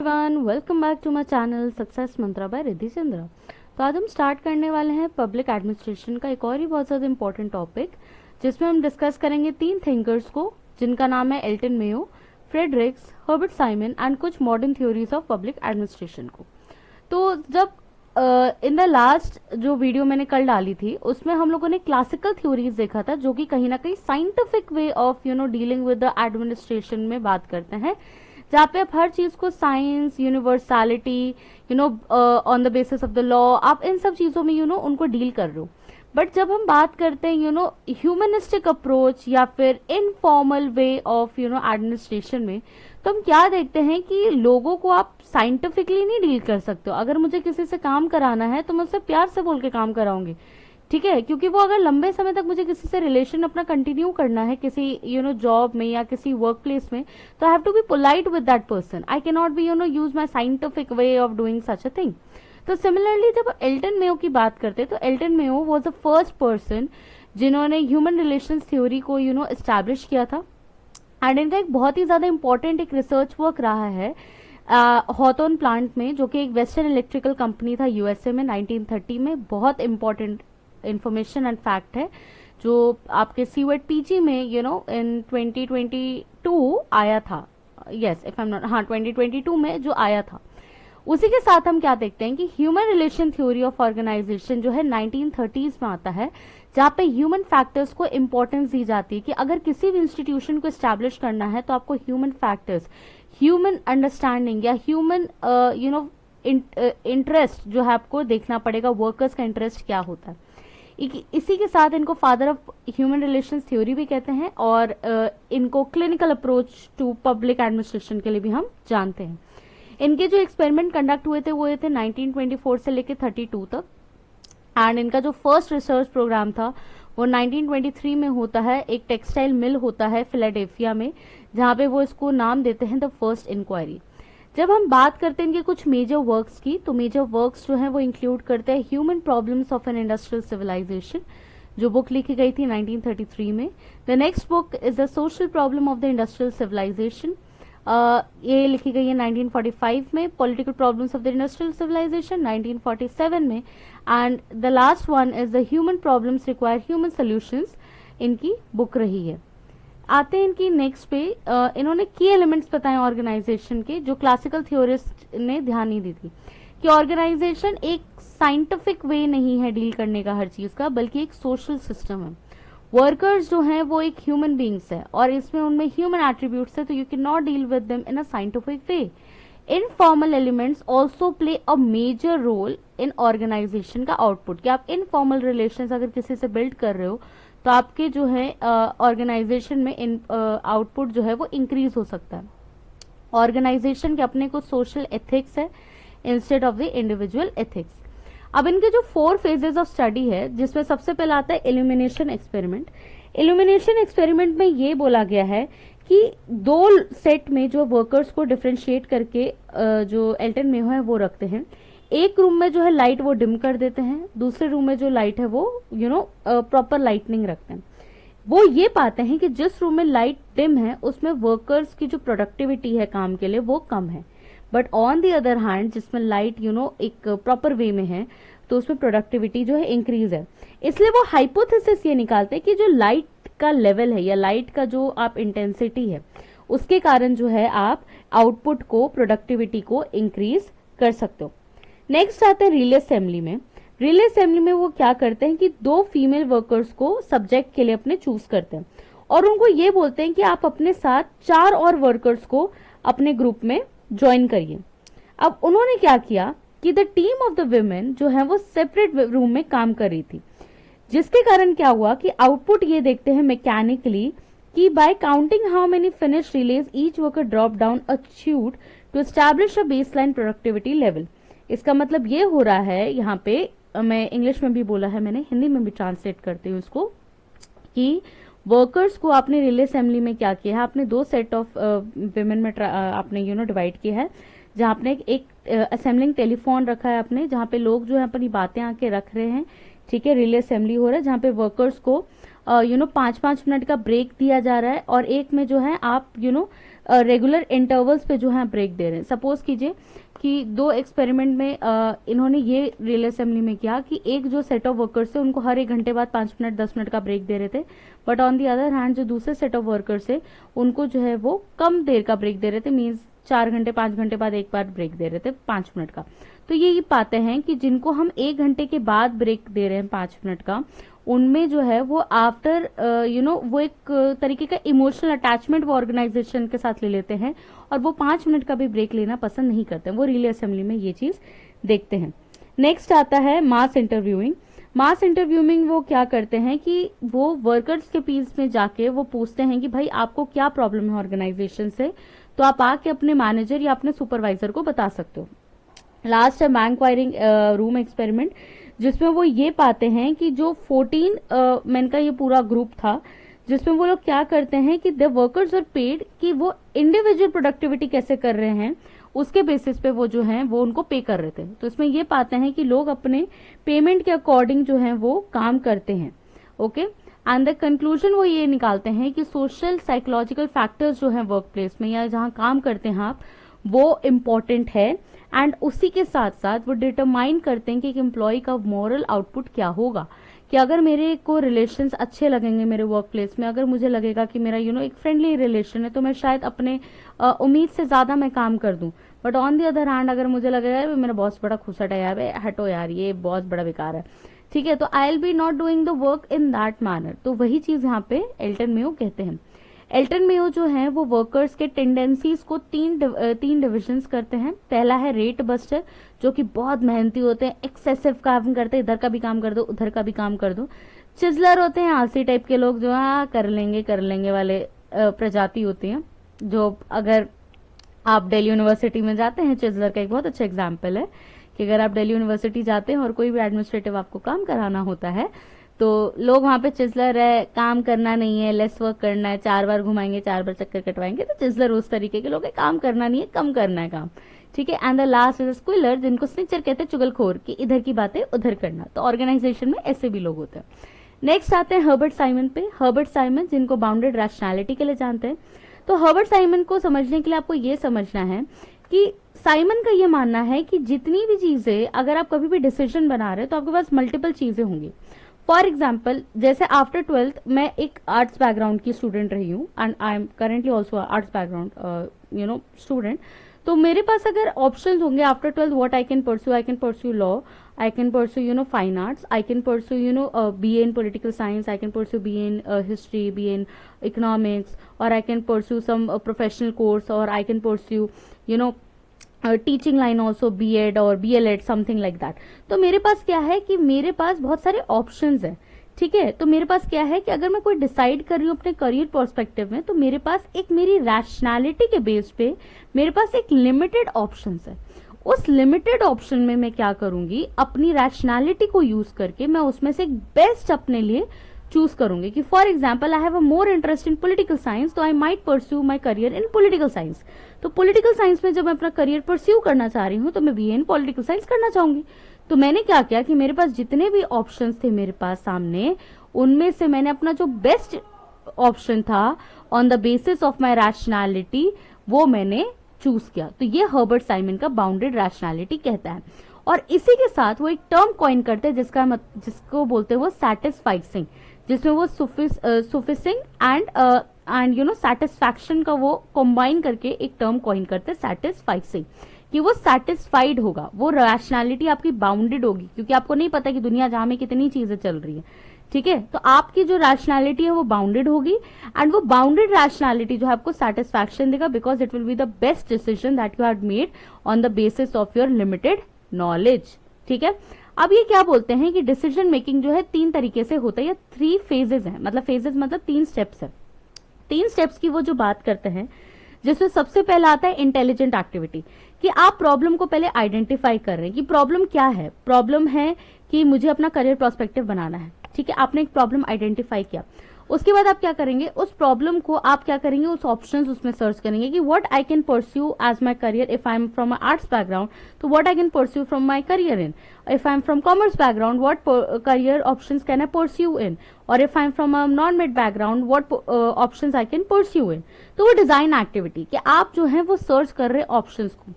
Everyone, welcome back to my channel success mantra by Riddhi Chandra. तो आज हम स्टार्ट करने वाले हैं पब्लिक एडमिनिस्ट्रेशन का एक और ही बहुत ज़्यादा इंपॉर्टेंट टॉपिक, जिसमें हम डिस्कस करेंगे 3 थिंकर्स को, जिनका नाम है Elton Mayo, Fredericks, Herbert Simon and कुछ modern theories of public administration को। तो जब इन द लास्ट जो वीडियो मैंने कल डाली थी उसमें हम लोगों ने क्लासिकल थ्योरीज देखा था, जो कि कहीं ना कहीं scientific way of dealing with the administration में बात करते हैं, जहाँ पे आप हर चीज को science, universality, on the basis of the law, आप इन सब चीजों में उनको डील कर रहे हो। बट जब हम बात करते हैं ह्यूमनिस्टिक अप्रोच या फिर इनफॉर्मल वे ऑफ एडमिनिस्ट्रेशन में, तो हम क्या देखते हैं कि लोगों को आप साइंटिफिकली नहीं डील कर सकते हो। अगर मुझे किसी से काम कराना है तो मैं उससे प्यार से बोल के काम कराऊंगी, ठीक है, क्योंकि वो अगर लंबे समय तक मुझे किसी से रिलेशन अपना कंटिन्यू करना है किसी जॉब में या किसी वर्क प्लेस में, तो I have to be polite with that person. I can not be use my scientific way of doing such a thing. तो सिमिलरली जब एल्टन मेयो की बात करते हैं, तो Elton Mayo was the first person जिन्होंने ह्यूमन रिलेशंस थ्योरी को establish किया था। एंड इनका एक बहुत ही ज्यादा इंपॉर्टेंट एक रिसर्च वर्क रहा है हॉथॉर्न प्लांट में, जो कि एक वेस्टर्न इलेक्ट्रिकल कंपनी था यूएसए में 1930 में। बहुत इंपॉर्टेंट इंफॉर्मेशन एंड फैक्ट है, जो आपके सीवेट पीजी में इन 2022 आया था। Yes, if I am not, हाँ 2022 में जो आया था। उसी के साथ हम क्या देखते हैं कि human relation theory of organisation जो है 1930s में आता है, जहाँ पे ह्यूमन फैक्टर्स को इंपॉर्टेंस दी जाती है कि अगर किसी भी इंस्टीट्यूशन को एस्टैब्लिश करना है तो आपको ह्यूमन फैक्टर्स, ह्यूमन अंडरस्टैंडिंग या ह्यूमन इंटरेस्ट जो है आपको देखना पड़ेगा, वर्कर्स का इंटरेस्ट क्या होता है। इसी के साथ इनको father of human relations theory भी कहते हैं, और इनको clinical approach to public administration के लिए भी हम जानते हैं। इनके जो एक्सपेरिमेंट कंडक्ट हुए थे वो ये थे 1924 से लेके 32 तक। एंड इनका जो फर्स्ट रिसर्च प्रोग्राम था वो 1923 में होता है। एक टेक्सटाइल मिल होता है फिलाडेल्फिया में, जहाँ पे वो इसको नाम देते हैं द फर्स्ट इंक्वायरी। जब हम बात करते हैं इनके कुछ मेजर वर्क्स की, तो मेजर वर्क्स जो हैं वो इंक्लूड करते हैं human problems of an industrial civilisation, जो बुक लिखी गई थी 1933 में। The next book is the social problem of the industrial civilisation, ये लिखी गई है 1945 में। Political problems of the industrial civilisation 1947 में। And the last one is the human problems require human solutions, इनकी बुक रही है। आते हैं इनकी नेक्स्ट पे, इन्होंने की एलिमेंट्स बताए ऑर्गेनाइजेशन के, जो क्लासिकल थ्योरिस्ट ने ध्यान नहीं दी थी, कि ऑर्गेनाइजेशन एक साइंटिफिक वे नहीं है डील करने का हर चीज का, बल्कि एक सोशल सिस्टम है। वर्कर्स जो हैं वो एक ह्यूमन बींग्स है और इसमें उनमें ह्यूमन एट्रीब्यूट्स है, तो you can not deal with them in a scientific way. Informal elements also play a major role in organisation का आउटपुट, कि आप इनफॉर्मल रिलेशंस अगर किसी से बिल्ड कर रहे हो तो आपके जो है ऑर्गेनाइजेशन में आउटपुट जो है वो इंक्रीज हो सकता है। ऑर्गेनाइजेशन के अपने कुछ सोशल एथिक्स है instead of the individual ethics. अब इनके जो 4 फेजेस ऑफ स्टडी है, जिसमें सबसे पहला आता है इल्यूमिनेशन एक्सपेरिमेंट। इल्यूमिनेशन एक्सपेरिमेंट में ये बोला गया है कि 2 सेट में जो वर्कर्स को डिफरेंशिएट करके जो एल्टन मेयो है वो रखते हैं। एक रूम में जो है लाइट वो डिम कर देते हैं, दूसरे रूम में जो लाइट है वो प्रॉपर लाइटनिंग रखते हैं। वो ये पाते हैं कि जिस रूम में लाइट डिम है उसमें वर्कर्स की जो प्रोडक्टिविटी है काम के लिए वो कम है, but on the other hand जिसमें लाइट एक प्रॉपर वे में है तो उसमें प्रोडक्टिविटी जो है इंक्रीज है। इसलिए वो हाइपोथेसिस ये निकालते हैं कि जो लाइट का लेवल है या लाइट का जो आप इंटेंसिटी है, उसके कारण जो है आप आउटपुट को, प्रोडक्टिविटी को इंक्रीज कर सकते हो। नेक्स्ट आते हैं रिले असेंबली में। रिले असेंबली में वो क्या करते हैं कि 2 फीमेल वर्कर्स को सब्जेक्ट के लिए अपने चूज करते हैं और उनको ये बोलते हैं कि आप अपने साथ 4 और वर्कर्स को अपने ग्रुप में ज्वाइन करिए। अब उन्होंने क्या किया कि the team of the women जो है वो सेपरेट रूम में काम कर रही थी, जिसके कारण क्या हुआ कि आउटपुट ये देखते हैं मैकेनिकली कि by counting how many finish relays each worker drop down a chute to establish a baseline productivity level. इसका मतलब ये हो रहा है, यहाँ पे मैं इंग्लिश में भी बोला है, मैंने हिंदी में भी ट्रांसलेट करती हूँ इसको, कि वर्कर्स को आपने रिले असेंबली में क्या किया है, आपने 2 सेट ऑफ विमेन में आपने डिवाइड किया है, जहाँ आपने एक असेंबलिंग टेलीफोन रखा है आपने, जहाँ पे लोग जो है अपनी बातें आके रख रहे हैं, ठीक है, रिले असेंबली हो रहा है, जहाँ पे वर्कर्स को 5-5 मिनट का ब्रेक दिया जा रहा है, और एक में जो है आप रेगुलर इंटरवल्स पे जो है ब्रेक दे रहे हैं। सपोज कीजिए कि 2 एक्सपेरिमेंट में इन्होंने ये रिले असेंबली में किया कि एक जो सेट ऑफ वर्कर्स थे उनको हर 1 घंटे बाद 5 मिनट 10 मिनट का ब्रेक दे रहे थे, but on the other hand जो दूसरे सेट ऑफ वर्कर्स थे उनको जो है वो कम देर का ब्रेक दे रहे थे, मीन्स 4 घंटे 5 घंटे बाद एक बार ब्रेक दे रहे थे 5 मिनट का। तो ये पाते हैं कि जिनको हम 1 घंटे के बाद ब्रेक दे रहे हैं 5 मिनट का, उनमें जो है वो आफ्टर वो एक तरीके का इमोशनल अटैचमेंट वो ऑर्गेनाइजेशन के साथ ले लेते हैं और वो 5 मिनट का भी ब्रेक लेना पसंद नहीं करते हैं। वो रिले असेंबली में ये चीज देखते हैं। नेक्स्ट आता है मास इंटरव्यूइंग। मास इंटरव्यूइंग वो क्या करते हैं कि वो वर्कर्स के पीस में जाके वो पूछते हैं कि भाई आपको क्या प्रॉब्लम है ऑर्गेनाइजेशन से, तो आप आके अपने मैनेजर या अपने सुपरवाइजर को बता सकते हो। लास्ट है बैंक वायरिंग रूम एक्सपेरिमेंट, जिसमें वो ये पाते हैं कि जो 14 मैन का ये पूरा ग्रुप था, जिसमें वो लोग क्या करते हैं कि द वर्कर्स आर पेड कि वो इंडिविजुअल प्रोडक्टिविटी कैसे कर रहे हैं उसके बेसिस पे वो जो है वो उनको पे कर रहे थे। तो इसमें ये पाते हैं कि लोग अपने पेमेंट के अकॉर्डिंग जो है वो काम करते हैं। ओके, एंड द कंक्लूजन वो ये निकालते हैं कि सोशल साइकोलॉजिकल फैक्टर्स जो है वर्क प्लेस में या जहां काम करते हैं आप, वो इम्पॉर्टेंट है एंड उसी के साथ साथ वो डिटरमाइन करते हैं कि एक एम्प्लॉय का मॉरल आउटपुट क्या होगा, कि अगर मेरे को रिलेशंस अच्छे लगेंगे मेरे वर्क प्लेस में, अगर मुझे लगेगा कि मेरा एक फ्रेंडली रिलेशन है, तो मैं शायद अपने उम्मीद से ज्यादा मैं काम कर दूं। But on the other hand अगर मुझे लगेगा मेरा बॉस बड़ा खुसट है यार, हटो यार ये बॉस बड़ा बेकार है, ठीक है, तो I will be not doing the work in that manner. तो वही चीज यहाँ पे एल्टन मेयो कहते हैं। एल्टन मेयो जो है वो वर्कर्स के टेंडेंसीज को तीन डिविजन्स करते हैं। पहला है रेट बस्टर, जो कि बहुत मेहनती होते हैं, एक्सेसिव काम करते हैं, इधर का भी काम कर दो उधर का भी काम कर दो। चिजलर होते हैं आलसी टाइप के लोग, जो कर लेंगे वाले प्रजाति होती हैं। जो अगर आप दिल्ली यूनिवर्सिटी में जाते हैं, चिजलर का एक बहुत अच्छा एग्जाम्पल है कि अगर आप दिल्ली यूनिवर्सिटी जाते हैं और कोई भी एडमिनिस्ट्रेटिव आपको काम कराना होता है, तो लोग वहां पे चिजलर है, काम करना नहीं है, लेस वर्क करना है, 4 बार घुमाएंगे 4 बार चक्कर कटवाएंगे, तो चिजलर उस तरीके के लोग है, काम करना नहीं है, कम करना है काम, ठीक है। And the last is Squealer, जिनको स्निचर कहते हैं, चुगलखोर, कि इधर की बातें उधर करना। तो ऑर्गेनाइजेशन में ऐसे भी लोग होते हैं। नेक्स्ट आते हैं हर्बर्ट साइमन पे। हर्बर्ट साइमन, जिनको बाउंडेड रैशनैलिटी के लिए जानते हैं। तो हर्बर्ट साइमन को समझने के लिए आपको ये समझना है कि साइमन का ये मानना है कि जितनी भी चीजें, अगर आप कभी भी डिसीजन बना रहे हैं तो आपके पास मल्टीपल चीजें होंगी। फॉर एग्जाम्पल, जैसे आफ्टर 12th मैं एक आर्ट्स बैकग्राउंड की स्टूडेंट रही हूँ and I am currently also arts background student. तो मेरे पास अगर ऑप्शंस होंगे after 12th what I can pursue law, I can pursue fine arts, I can pursue BA in political science, I can pursue BA in history, BA in economics, or I can pursue some professional course, or I can pursue teaching line also, B.Ed or BLEd, something like that। तो मेरे पास क्या है कि मेरे पास बहुत सारे options हैं, ठीक है। तो मेरे पास क्या है कि अगर मैं कोई डिसाइड कर रही हूँ अपने करियर पर्सपेक्टिव में, तो मेरे पास एक मेरी रैशनैलिटी के बेस पे मेरे पास एक लिमिटेड ऑप्शंस है। उस लिमिटेड ऑप्शन में मैं क्या करूंगी, अपनी रैशनैलिटी को यूज करके मैं उसमें से एक बेस्ट अपने लिए चूज करूंगी। कि for example I have a more interest in political science, तो I might pursue my career in political science. तो पॉलिटिकल साइंस में जब मैं अपना करियर परस्यू करना चाह रही हूँ तो मैं BA इन पॉलिटिकल साइंस करना चाहूंगी। तो मैंने क्या किया कि मेरे पास जितने भी ऑप्शंस थे मेरे पास सामने, उनमें से मैंने अपना जो बेस्ट ऑप्शन था on the basis of my rationality वो मैंने चूज किया। तो ये हर्बर्ट साइमन का बाउंडेड रैशनैलिटी कहता है। और इसी के साथ वो एक टर्म कॉइन करते हैं जिसको बोलते हैं वो सैटिस्फाइसिंग, जिसमें वो सुफिसिंग एंड सैटिस्फैक्शन का वो कंबाइन करके एक टर्म कॉइन करते हैं सैटिस्फाइसिंग, कि वो सैटिस्फाइड होगा, वो रैशनैलिटी आपकी बाउंडेड होगी, क्योंकि आपको नहीं पता कि दुनिया जहां में कितनी चीजें चल रही है, ठीक है। तो आपकी जो रैशनैलिटी है वो बाउंडेड होगी एंड वो बाउंडेड रैशनैलिटी जो है आपको सेटिस्फैक्शन देगा, because it will be the best decision that you have made on the basis of your limited knowledge, ठीक है। अब ये क्या बोलते हैं कि डिसीजन मेकिंग जो है 3 तरीके से होता है, या 3 फेजेस है, मतलब फेजेस मतलब 3 स्टेप्स है। 3 स्टेप्स की वो जो बात करते हैं, जिसमें सबसे पहला आता है इंटेलिजेंट एक्टिविटी, कि आप प्रॉब्लम को पहले आइडेंटिफाई कर रहे हैं कि प्रॉब्लम क्या है। प्रॉब्लम है कि मुझे अपना करियर प्रोस्पेक्टिव बनाना है, ठीक है, आपने एक प्रॉब्लम आइडेंटिफाई किया। उसके बाद आप क्या करेंगे, उस प्रॉब्लम को आप क्या करेंगे, उस ऑप्शंस उसमें सर्च करेंगे कि what I can pursue as my career if I am from arts background, तो what I can pursue from my career in, if I'm from commerce background, what career options can I pursue in, or if I'm from a non-med background, what options I can pursue in. तो वो design activity कि आप जो है वो search कर रहे options को।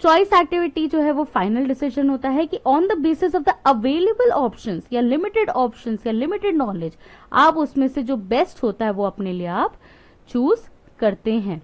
चॉइस एक्टिविटी जो है वो फाइनल डिसीजन होता है कि on the basis of the available options या लिमिटेड नॉलेज आप उसमें से जो बेस्ट होता है वो अपने लिए आप चूज करते हैं।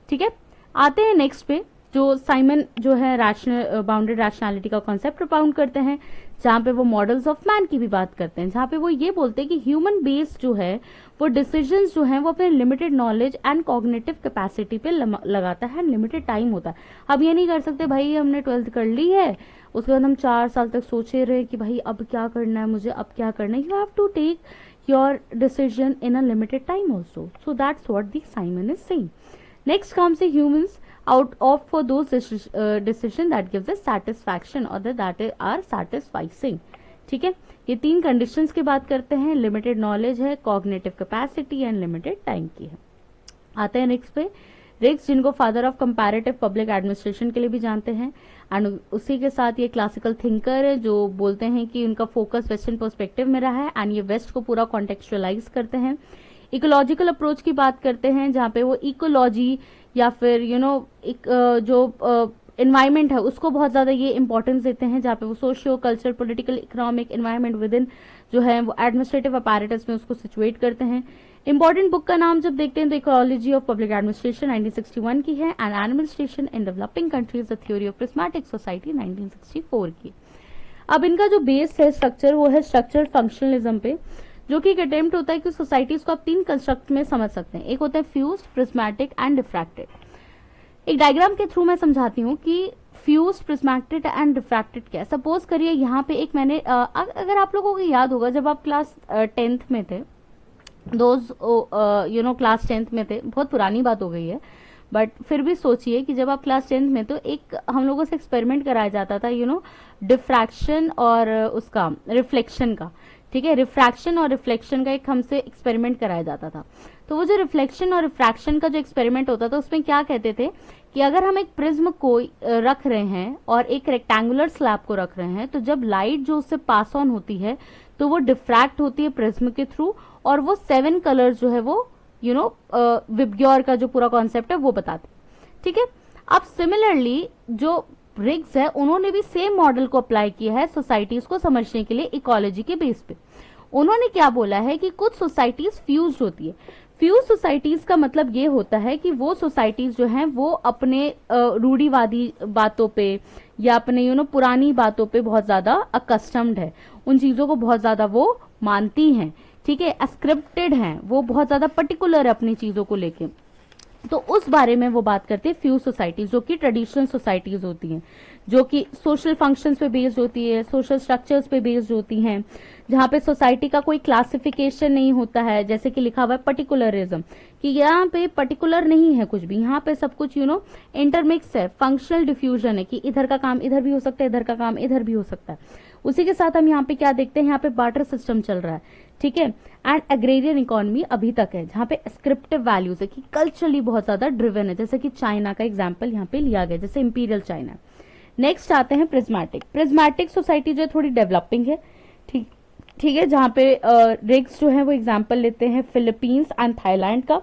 ठीक है, आते हैं नेक्स्ट पे, जो साइमन जो है रैशनल बाउंडेड रैशनैलिटी का कॉन्सेप्ट प्रोपाउंड करते हैं, जहां पे वो मॉडल्स ऑफ मैन की भी बात करते हैं, जहां पे वो ये बोलते हैं कि ह्यूमन बेस जो है वो डिसीजंस जो है वो अपने limited knowledge and cognitive capacity पे लगाता है, लिमिटेड टाइम होता है। अब ये नहीं कर सकते भाई हमने 12th कर ली है, उसके बाद हम 4 साल तक सोचे रहे कि भाई अब क्या करना है मुझे, अब क्या करना है। You have to take your decision in a limited time also, so that's what the Simon is saying. Next comes the humans out of for those decision that gives us satisfaction or that are satisfying। ठीक है, ये 3 conditions की बात करते हैं, limited knowledge है, cognitive capacity and limited time की है। आते हैं नेक्स्ट पे, रिग्स जिनको father of comparative public administration के लिए भी जानते हैं, एंड उसी के साथ ये क्लासिकल थिंकर है जो बोलते हैं कि उनका फोकस वेस्टर्न पर्सपेक्टिव में रहा है एंड ये वेस्ट को पूरा कॉन्टेक्चुअलाइज करते हैं। इकोलॉजिकल अप्रोच की बात करते हैं जहां पे वो इकोलॉजी या फिर एक जो एनवायरमेंट है उसको बहुत ज्यादा ये इंपॉर्टेंस देते हैं, जहाँ पे वो socio culture political economic environment with in जो है वो एडमिनिस्ट्रेटिव अपैरेटस में उसको सिचुएट करते हैं। इंपॉर्टेंट बुक का नाम जब देखते हैं तो इकोलॉजी ऑफ पब्लिक एडमिनिस्ट्रेशन 1961 की है, and administration in developing countries the theory of prismatic society 1964 की। अब इनका जो बेस है स्ट्रक्चर वो है स्ट्रक्चरल फंक्शनलिज्म पे, जो कि एक अटेम्प्ट होता है कि सोसाइटीज को आप 3 कंस्ट्रक्ट में समझ सकते हैं, एक होता है फ्यूज्ड, प्रिज्मेटिक एंड डिफ्रैक्टेड। एक डायग्राम के थ्रू मैं समझाती हूँ कि फ्यूज्ड, प्रिज्मेटिक एंड डिफ्रैक्टेड क्या है। सपोज करिए यहाँ पे एक मैंने अगर आप लोगों को याद होगा जब आप क्लास 10th में थे, क्लास 10th में थे, बहुत पुरानी बात हो गई है बट फिर भी सोचिए कि जब आप क्लास 10th में तो एक हम लोगों से एक्सपेरिमेंट कराया जाता था डिफ्रैक्शन और उसका रिफ्लेक्शन का। ठीक है, रिफ्रैक्शन और रिफ्लेक्शन का एक हमसे एक्सपेरिमेंट कराया जाता था। तो वो जो रिफ्लेक्शन और रिफ्रैक्शन का जो एक्सपेरिमेंट होता था उसमें क्या कहते थे कि अगर हम एक प्रिज्म को रख रहे हैं और एक रेक्टेंगुलर स्लैब को रख रहे हैं, तो जब लाइट जो उससे पास ऑन होती है तो वो डिफ्रैक्ट होती है प्रिज्म के थ्रू, और वो 7 कलर्स जो है वो विबग्योर का जो पूरा कॉन्सेप्ट है वो बताते। ठीक है, अब सिमिलरली जो रिग्स है उन्होंने भी सेम मॉडल को अप्लाई किया है सोसाइटीज को समझने के लिए इकोलॉजी के बेस पे। उन्होंने क्या बोला है कि कुछ सोसाइटीज फ्यूज होती है। फ्यूज सोसाइटीज का मतलब ये होता है कि वो सोसाइटीज जो हैं वो अपने रूढ़िवादी बातों पे या अपने पुरानी बातों पे बहुत ज्यादा अकस्टम्ड है, उन चीजों को बहुत ज्यादा वो मानती हैं। ठीक है, स्क्रिप्टेड हैं, वो बहुत ज्यादा पर्टिकुलर है अपनी चीजों को लेके। तो उस बारे में वो बात करते हैं फ्यूज सोसाइटीज, जो कि ट्रेडिशनल सोसाइटीज होती हैं, जो कि सोशल फंक्शंस पे बेस्ड होती है, सोशल स्ट्रक्चर्स पे बेस्ड होती हैं, जहां पे सोसाइटी का कोई क्लासिफिकेशन नहीं होता है, जैसे कि लिखा हुआ है पर्टिकुलरिज्म, कि यहाँ पे पर्टिकुलर नहीं है कुछ भी, यहाँ पे सब कुछ इंटरमिक्स है, फंक्शनल डिफ्यूजन है कि इधर का काम इधर भी हो सकता है, इधर का काम इधर भी हो सकता है। उसी के साथ हम यहाँ पे क्या देखते हैं, यहाँ पे बार्टर सिस्टम चल रहा है। ठीक है, एंड एग्रेरियन इकोनॉमी अभी तक है, जहां पे स्क्रिप्टिव वैल्यूज है कि कल्चरली बहुत ज्यादा ड्रिवन है, जैसे कि चाइना का एग्जांपल यहाँ पे लिया गया, जैसे इंपीरियल चाइना। नेक्स्ट आते हैं प्रिज्मेटिक। प्रिज्मेटिक सोसाइटी जो है थोड़ी डेवलपिंग है। ठीक है, जहां पे रिग्स जो है वो एग्जांपल लेते हैं फिलीपींस एंड थाईलैंड का,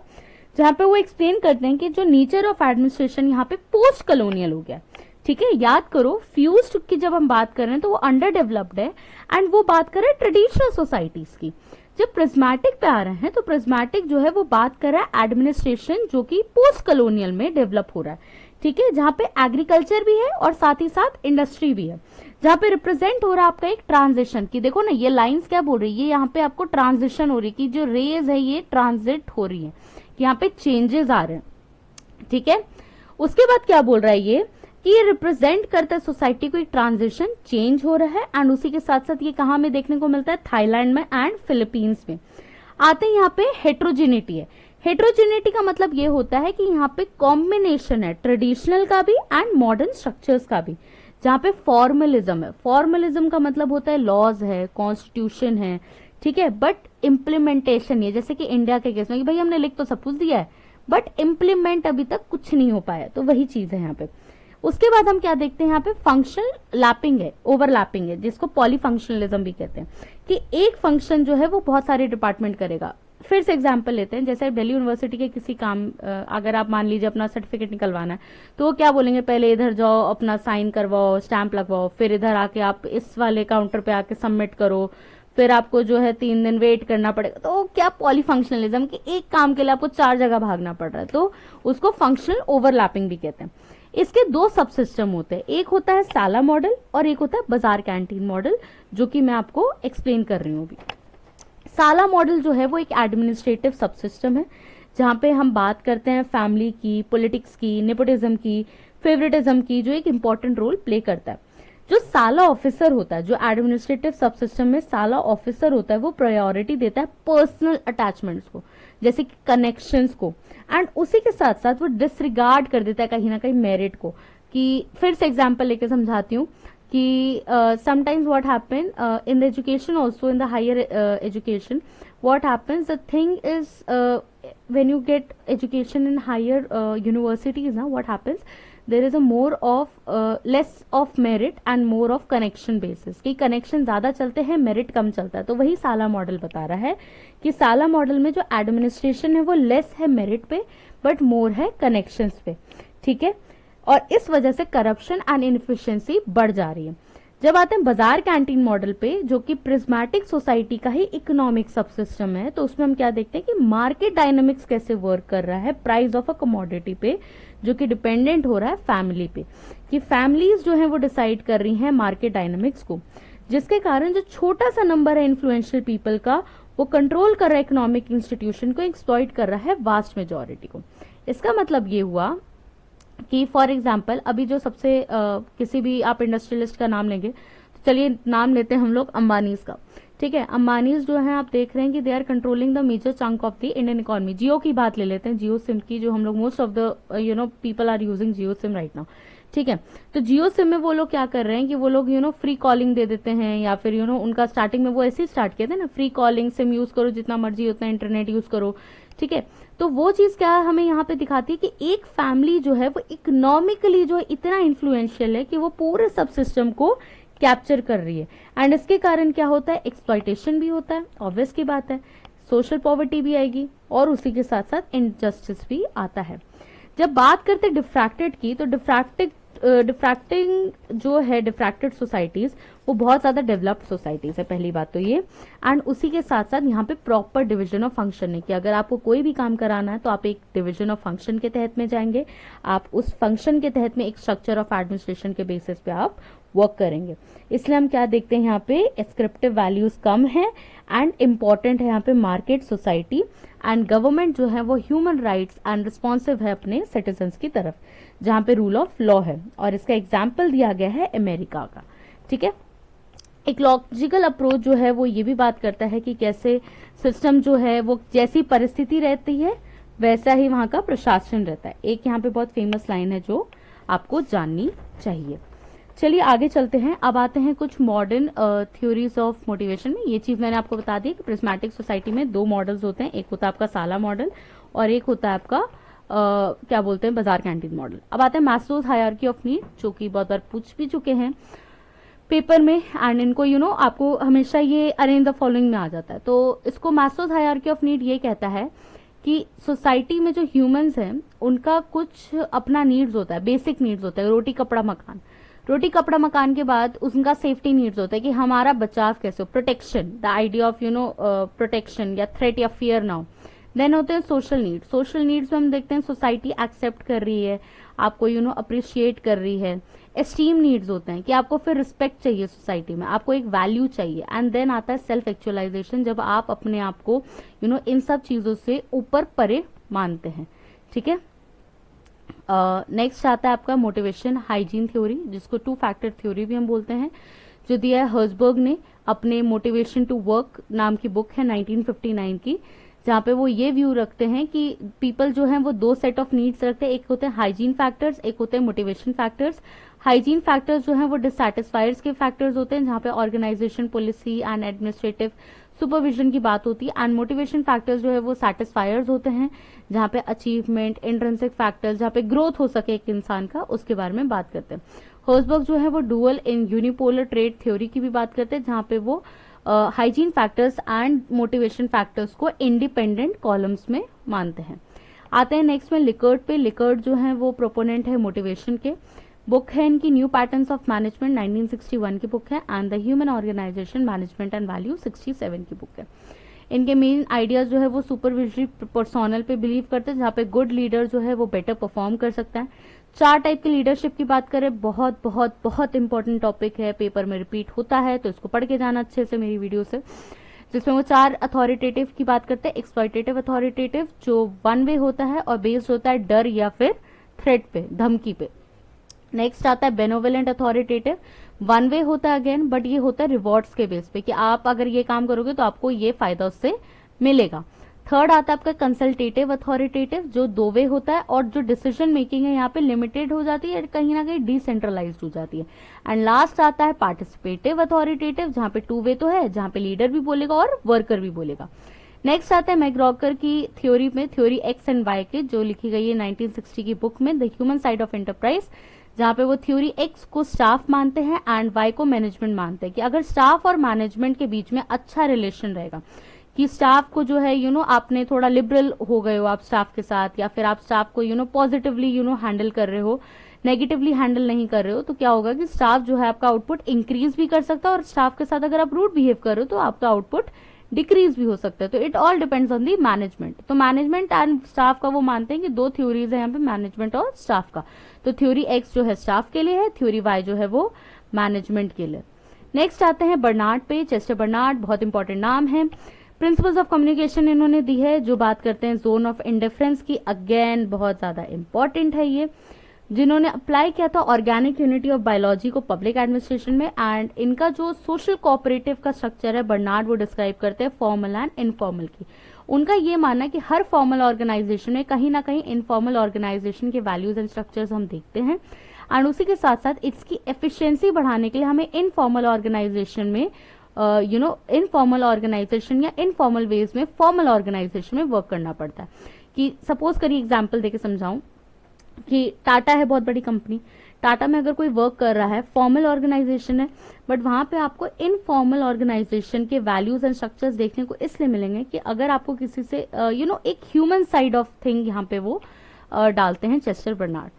जहां पे वो एक्सप्लेन करते हैं कि जो नेचर ऑफ एडमिनिस्ट्रेशन यहाँ पे पोस्ट कॉलोनियल हो गया। ठीक है, याद करो फ्यूज्ड की जब हम बात कर रहे हैं तो वो अंडर डेवलप्ड है, एंड वो बात कर रहे हैं ट्रेडिशनल सोसाइटीज की। जब प्रिज्मेटिक पे आ रहे हैं तो प्रिज्मेटिक जो है वो बात कर रहा है एडमिनिस्ट्रेशन जो कि पोस्ट कॉलोनियल में डेवलप हो रहा है। ठीक है, जहां पे एग्रीकल्चर भी है और साथ ही साथ इंडस्ट्री भी है, जहां पे रिप्रेजेंट हो रहा है आपका एक ट्रांजिशन की। देखो ना ये लाइंस क्या बोल रही है, यहाँ पे आपको ट्रांजिशन हो रही है कि जो रेज है ये ट्रांजिट हो रही है, यहाँ पे चेंजेस आ रहे हैं। ठीक है, उसके बाद क्या बोल रहा है ये कि ये रिप्रेजेंट करता है सोसाइटी को, एक ट्रांजिशन चेंज हो रहा है, एंड उसी के साथ साथ ये कहां में देखने को मिलता है, थाईलैंड में एंड फिलीपींस में। आते हैं यहाँ पे हेट्रोजेनिटी है। हेट्रोजेनिटी का मतलब ये होता है कि यहाँ पे कॉम्बिनेशन है ट्रेडिशनल का भी एंड मॉडर्न स्ट्रक्चर्स का भी, जहाँ पे फॉर्मलिज्म है। फॉर्मलिज्म का मतलब होता है लॉज है, कॉन्स्टिट्यूशन है, ठीक है, बट इम्प्लीमेंटेशन ये जैसे कि इंडिया के केस में कि भाई हमने लिख तो सब कुछ दिया है बट इम्प्लीमेंट अभी तक कुछ नहीं हो पाया, तो वही चीज है यहाँ पे। उसके बाद हम क्या देखते हैं यहाँ पे, फंक्शनल लैपिंग है, ओवरलैपिंग है, जिसको पॉलीफंक्शनलिज्म भी कहते हैं कि एक फंक्शन जो है वो बहुत सारे डिपार्टमेंट करेगा। फिर से एग्जांपल लेते हैं, जैसे दिल्ली यूनिवर्सिटी के किसी काम अगर आप मान लीजिए अपना सर्टिफिकेट निकलवाना है तो वो क्या बोलेंगे, पहले इधर जाओ अपना साइन करवाओ, स्टैंप लगवाओ, फिर इधर आके आप इस वाले काउंटर पे आके सबमिट करो, फिर आपको जो है 3 दिन वेट करना पड़ेगा। तो क्या पॉलीफंक्शनलिज्म कि एक काम के लिए आपको 4 जगह भागना पड़ रहा है, तो उसको फंक्शनल ओवरलैपिंग भी कहते हैं। इसके 2 सब सिस्टम होते हैं, एक होता है साला मॉडल और एक होता है बाजार कैंटीन मॉडल, जो कि मैं आपको एक्सप्लेन कर रही हूँ अभी। साला मॉडल जो है वो एक एडमिनिस्ट्रेटिव सब सिस्टम है जहां पे हम बात करते हैं फैमिली की, पॉलिटिक्स की, नेपोटिज्म की, फेवरेटिज्म की, जो एक इंपॉर्टेंट रोल प्ले करता है। जो साला ऑफिसर होता है, जो एडमिनिस्ट्रेटिव सब सिस्टम में साला ऑफिसर होता है, वो प्रायोरिटी देता है पर्सनल अटैचमेंट्स को, जैसे कि कनेक्शंस को, एंड उसी के साथ साथ वो डिसरिगार्ड कर देता है कहीं ना कहीं मेरिट को। कि फिर से एग्जांपल लेके समझाती हूँ कि sometimes what happen in the education also, in the higher education, what happens, the thing is when you get education in higher universities now, what happens, there is a more of less of merit and more of connection basis, कि connection ज्यादा चलते हैं, merit कम चलता है। तो वही साला model बता रहा है कि साला मॉडल में जो एडमिनिस्ट्रेशन है वो लेस है मेरिट पे बट मोर है कनेक्शंस पे, ठीक है, और इस वजह से करप्शन एंड इनएफिशिएंसी बढ़ जा रही है। जब आते हैं बाजार कैंटीन मॉडल पे, जो कि प्रिज्मेटिक सोसाइटी का ही इकोनॉमिक सब सिस्टम है, तो उसमें हम क्या देखते हैं कि मार्केट डायनामिक्स कैसे वर्क कर रहा है प्राइस ऑफ अ कमोडिटी पे, जो कि डिपेंडेंट हो रहा है फैमिली पे, कि फैमिलीज जो है वो डिसाइड कर रही हैं मार्केट डायनामिक्स को, जिसके कारण जो छोटा सा नंबर है इन्फ्लुएंशियल पीपल का, वो कंट्रोल कर रहा है इकोनॉमिक इंस्टीट्यूशन को, एक्सप्लॉइट कर रहा है वास्ट मेजोरिटी को। इसका मतलब ये हुआ कि फॉर एग्जाम्पल अभी जो सबसे किसी भी आप इंडस्ट्रियलिस्ट का नाम लेंगे, तो चलिए नाम लेते हैं हम लोग अंबानीज का, ठीक है। अंबानीज जो है आप देख रहे हैं कि they are controlling the major chunk of the Indian economy. Jio की बात ले लेते हैं, जियो सिम की, जो हम लोग most of the people are using Jio sim right now, ठीक है। तो जियो सिम में वो लोग क्या कर रहे हैं कि वो लोग फ्री कॉलिंग दे देते हैं, या फिर उनका स्टार्टिंग में वो ऐसे ही स्टार्ट किया था ना, फ्री कॉलिंग, सिम यूज करो जितना मर्जी उतना इंटरनेट यूज करो, ठीक है। तो वो चीज क्या हमें यहाँ पे दिखाती है कि एक फैमिली जो है वो इकोनॉमिकली जो है इतना इन्फ्लुएंशियल है कि वो पूरे सब सिस्टम को कैप्चर कर रही है, एंड इसके कारण क्या होता है, एक्सप्लॉइटेशन भी होता है, ऑब्वियस की बात है, सोशल पॉवर्टी भी आएगी, और उसी के साथ साथ इनजस्टिस भी आता है। जब बात करते हैं डिफ्रैक्टेड की, तो डिफ्रैक्टिंग जो है, डिफ्रैक्टेड सोसाइटीज वो बहुत ज्यादा डेवलप्ड सोसाइटीज है, पहली बात तो ये, एंड उसी के साथ साथ यहाँ पे प्रॉपर डिवीजन ऑफ फंक्शन है कि अगर आपको कोई भी काम कराना है तो आप एक डिवीजन ऑफ फंक्शन के तहत में जाएंगे, आप उस फंक्शन के तहत में एक स्ट्रक्चर ऑफ एडमिनिस्ट्रेशन के बेसिस पे आप वर्क करेंगे। इसलिए हम क्या देखते हैं यहाँ पे, एस्क्रिप्टिव वैल्यूज कम है, एंड इम्पॉर्टेंट है यहाँ पे मार्केट सोसाइटी, एंड गवर्नमेंट जो है वो ह्यूमन राइट्स एंड रिस्पॉन्सिव है अपने सिटीजन्स की तरफ, जहां पे रूल ऑफ लॉ है, और इसका एग्जाम्पल दिया गया है अमेरिका का, ठीक है। एक लॉजिकल अप्रोच जो है वो ये भी बात करता है कि कैसे सिस्टम जो है वो जैसी परिस्थिति रहती है वैसा ही वहां का प्रशासन रहता है। एक यहाँ पे बहुत फेमस लाइन है जो आपको जाननी चाहिए। चलिए आगे चलते हैं, अब आते हैं कुछ मॉडर्न थ्योरीज ऑफ मोटिवेशन में। ये चीज मैंने आपको बता दी कि प्रिज्मेटिक सोसाइटी में 2 मॉडल्स होते हैं, एक होता है आपका साला मॉडल और एक होता है आपका क्या बोलते हैं, बाजार कैंटीन मॉडल। अब आते हैं मैस्लोज हायरार्की ऑफ नीड, जो कि बहुत बार पूछ भी चुके हैं पेपर में, एंड इनको आपको हमेशा ये अरेंज द फॉलोइंग में आ जाता है। तो इसको मैस्लोज हायरार्की ऑफ नीड ये कहता है कि सोसाइटी में जो ह्यूमंस हैं उनका कुछ अपना नीड्स होता है, बेसिक नीड्स होता है, रोटी कपड़ा मकान। रोटी कपड़ा मकान के बाद उनका सेफ्टी नीड्स होता है कि हमारा बचाव कैसे हो, protection, the idea of protection या थ्रेट या फियर नाउ। देन होते हैं सोशल नीड्स। सोशल नीड्स में हम देखते हैं सोसाइटी एक्सेप्ट कर रही है आपको, अप्रिशिएट कर रही है। एस्टीम नीड्स होते हैं कि आपको फिर रिस्पेक्ट चाहिए सोसाइटी में, आपको एक वैल्यू चाहिए। एंड देन आता है सेल्फ एक्चुअलाइजेशन, जब आप अपने आप को इन सब चीजों से ऊपर परे मानते हैं, ठीक है। नेक्स्ट आता है आपका मोटिवेशन हाइजीन थ्योरी, जिसको 2 फैक्टर थ्योरी भी हम बोलते हैं, जो दिया है हर्जबर्ग ने अपने मोटिवेशन टू वर्क नाम की बुक है 1959 की, जहाँ पे वो ये व्यू रखते हैं कि पीपल जो हैं वो 2 सेट ऑफ नीड्स रखते हैं, एक होते हैं हाइजीन फैक्टर्स, एक होते हैं मोटिवेशन फैक्टर्स। हाइजीन फैक्टर्स जो हैं वो डिससैटिस्फायर्स के फैक्टर्स होते हैं, जहाँ पे organisation, policy and administrative supervision की बात होती है। एंड मोटिवेशन फैक्टर्स जो है वो सेटिस्फायर्स होते हैं, जहाँ पे अचीवमेंट, इंट्रिंसिक फैक्टर्स, जहाँ पे ग्रोथ हो सके एक इंसान का, उसके बारे में बात करते हैं। हर्जबर्ग जो है वो डुअल इन यूनिपोलर ट्रेट थ्योरी की भी बात करते हैं, जहाँ पे वो hygiene factors and motivation factors को इंडिपेंडेंट कॉलम्स में मानते हैं। आते हैं नेक्स्ट में लिकर्ट पे। लिकर्ट जो है वो प्रोपोनेंट है मोटिवेशन के। बुक है इनकी न्यू पैटर्न्स ऑफ मैनेजमेंट, 1961 की बुक है। And the human organisation management and value, 67 की बुक है। इनके मेन आइडियाज जो है वो सुपरविजरी पर्सोनल पे बिलीव करते हैं, जहाँ पे गुड लीडर जो है वो बेटर परफॉर्म कर सकता है। 4 टाइप की लीडरशिप की बात करें, बहुत बहुत बहुत इंपॉर्टेंट टॉपिक है, पेपर में रिपीट होता है, तो इसको पढ़ के जाना अच्छे से मेरी वीडियो से। जिसमें वो 4 अथॉरिटेटिव की बात करते हैं। एक्सप्लॉइटेटिव अथॉरिटेटिव जो वन वे होता है और बेस्ड होता है डर या फिर थ्रेट पे, धमकी पे। नेक्स्ट आता है बेनोवलेंट अथॉरिटेटिव, वन वे होता है अगेन, बट ये होता है रिवॉर्ड्स के बेस पे कि आप अगर ये काम करोगे तो आपको ये फायदा उससे मिलेगा। थर्ड आता है आपका कंसल्टेटिव अथॉरिटेटिव, जो 2 वे होता है और जो डिसीजन मेकिंग है यहाँ पे लिमिटेड हो जाती है, कहीं ना कहीं डिसेंट्रलाइज्ड हो जाती है। एंड लास्ट आता है पार्टिसिपेटिव अथॉरिटेटिव, जहाँ पे 2 वे तो है, जहाँ पे लीडर भी बोलेगा और वर्कर भी बोलेगा। नेक्स्ट आता है मैकग्रॉकर की थ्योरी में, थ्योरी एक्स एंड वाई के, जो लिखी गई है 1960 की बुक में, the human side of enterprise, जहाँ पे वो थ्योरी एक्स को स्टाफ मानते हैं एंड वाई को मैनेजमेंट मानते हैं, कि अगर स्टाफ और मैनेजमेंट के बीच में अच्छा रिलेशन रहेगा, कि स्टाफ को जो है आपने थोड़ा लिबरल हो गए हो आप स्टाफ के साथ, या फिर आप स्टाफ को पॉजिटिवली हैंडल कर रहे हो, नेगेटिवली हैंडल नहीं कर रहे हो, तो क्या होगा कि स्टाफ जो है आपका आउटपुट इंक्रीज भी कर सकता है, और स्टाफ के साथ अगर आप रूड बिहेव कर रहे हो तो आपका आउटपुट डिक्रीज भी हो सकता है। तो it all depends on the management. तो मैनेजमेंट एंड स्टाफ का वो मानते हैं कि 2 थ्योरीज है यहाँ पे, मैनेजमेंट और स्टाफ का। तो थ्योरी एक्स जो है स्टाफ के लिए है, थ्योरी वाई जो है वो मैनेजमेंट के लिए। नेक्स्ट आते हैं बर्नार्ड पे। चेस्टर बर्नार्ड बहुत इंपॉर्टेंट नाम है। प्रिंसिपल्स ऑफ कम्युनिकेशन इन्होंने दी है, जो बात करते हैं जोन ऑफ इंडिफरेंस की, अगेन बहुत ज्यादा इंपॉर्टेंट है ये, जिन्होंने अप्लाई किया था ऑर्गेनिक यूनिटी ऑफ बायोलॉजी को पब्लिक एडमिनिस्ट्रेशन में। एंड इनका जो सोशल कोऑपरेटिव का स्ट्रक्चर है बर्नार्ड वो डिस्क्राइब करते हैं फॉर्मल एंड इनफॉर्मल की। उनका ये मानना है कि हर फॉर्मल ऑर्गेनाइजेशन में कहीं ना कहीं इनफॉर्मल ऑर्गेनाइजेशन के वैल्यूज एंड स्ट्रक्चर्स हम देखते हैं, एंड उसी के साथ साथ इसकी एफिशिएंसी बढ़ाने के लिए हमें इनफॉर्मल ऑर्गेनाइजेशन में इनफॉर्मल ऑर्गेनाइजेशन या इनफॉर्मल वेज में फॉर्मल ऑर्गेनाइजेशन में वर्क करना पड़ता है। कि सपोज करिए एग्जाम्पल देके समझाऊं कि टाटा है बहुत बड़ी कंपनी, टाटा में अगर कोई वर्क कर रहा है, फॉर्मल ऑर्गेनाइजेशन है, बट वहां पे आपको इनफॉर्मल ऑर्गेनाइजेशन के वैल्यूज एंड स्ट्रक्चर्स देखने को इसलिए मिलेंगे कि अगर आपको किसी से एक ह्यूमन साइड ऑफ थिंग यहाँ पे वो डालते हैं चेस्टर बर्नार्ड।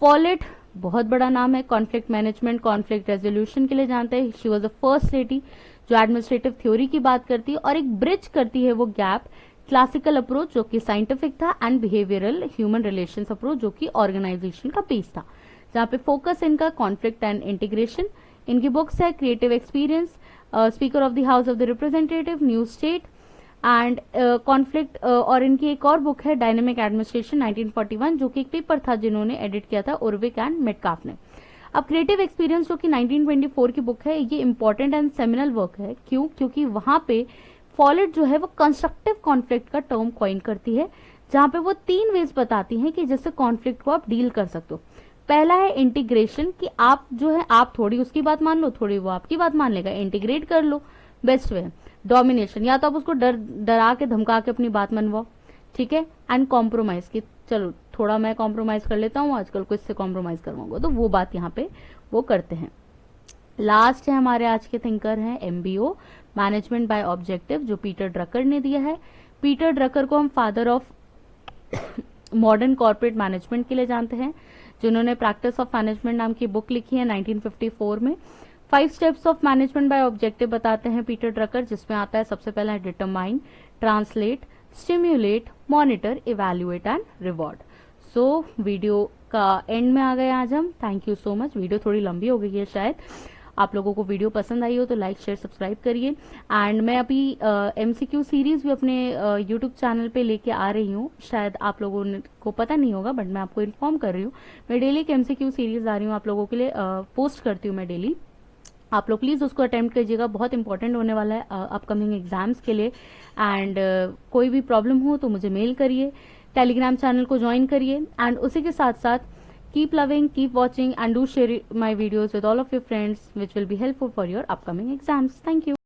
फॉलेट बहुत बड़ा नाम है, कॉन्फ्लिक्ट मैनेजमेंट, कॉन्फ्लिक्ट रेजोल्यूशन के लिए जानते हैं। She was the first lady जो एडमिनिस्ट्रेटिव थ्योरी की बात करती है और एक ब्रिज करती है वो गैप क्लासिकल अप्रोच जो कि साइंटिफिक था and behavioural human relations approach जो कि ऑर्गेनाइजेशन का बेस था, जहाँ पे फोकस इनका कॉन्फ्लिक्ट एंड इंटीग्रेशन। इनकी बुक्स है creative experience, speaker of the house of the representative, new state and conflict, और इनकी एक और बुक है डायनेमिक एडमिनिस्ट्रेशन 1941 जो कि एक पेपर था जिन्होंने एडिट किया था उर्विक एंड मेटकाफ ने। अब क्रिएटिव एक्सपीरियंस जो कि 1924 की बुक है, ये इंपॉर्टेंट एंड सेमिनल वर्क है। क्यों? क्योंकि वहां पे फॉलेट जो है वो कंस्ट्रक्टिव कॉन्फ्लिक्ट का टर्म कॉइन करती है, जहां पे वो 3 वेज बताती हैं कि जिससे कॉन्फ्लिक्ट को आप डील कर सकते हो। पहला है इंटीग्रेशन, कि आप जो है आप थोड़ी उसकी बात मान लो, थोड़ी वो आपकी बात मान लेगा, इंटीग्रेट कर लो, बेस्ट वे। डोमिनेशन, या तो आप उसको डरा के धमका के अपनी बात मनवाओ, ठीक है। एंड कॉम्प्रोमाइज, की चलो थोड़ा मैं कॉम्प्रोमाइज कर लेता हूँ, आजकल को इससे कॉम्प्रोमाइज करवाऊंगा, तो वो बात यहाँ पे वो करते हैं। लास्ट है हमारे आज के थिंकर हैं MBO, मैनेजमेंट बाय ऑब्जेक्टिव, जो पीटर ड्रकर ने दिया है। पीटर ड्रकर को हम father of modern corporate management के लिए जानते हैं, जिन्होंने प्रैक्टिस ऑफ मैनेजमेंट नाम की बुक लिखी है 1954 में। 5 steps of management by objective बताते हैं पीटर ड्रकर, जिसमें आता है सबसे पहला है determine, translate, stimulate, monitor, evaluate and reward. So video का एंड में आ गए आज हम। Thank you so much. Video थोड़ी लंबी हो गई है शायद, आप लोगों को वीडियो पसंद आई हो तो लाइक शेयर सब्सक्राइब करिए। एंड मैं अभी MCQ सीरीज भी अपने यूट्यूब चैनल पे लेके आ रही हूँ, शायद आप लोगों को पता नहीं होगा बट मैं आपको इन्फॉर्म कर रही हूँ। मैं डेली एक MCQ सीरीज आ रही हूँ आप लोगों के लिए, पोस्ट करती हूँ मैं डेली। आप लोग प्लीज उसको अटेम्प्ट कीजिएगा, बहुत इंपॉर्टेंट होने वाला है अपकमिंग एग्जाम्स के लिए। एंड कोई भी प्रॉब्लम हो तो मुझे मेल करिए, टेलीग्राम चैनल को ज्वाइन करिए, एंड उसी के साथ साथ keep loving, keep watching and do share my videos with all of your friends which will be helpful for your upcoming exams. Thank you.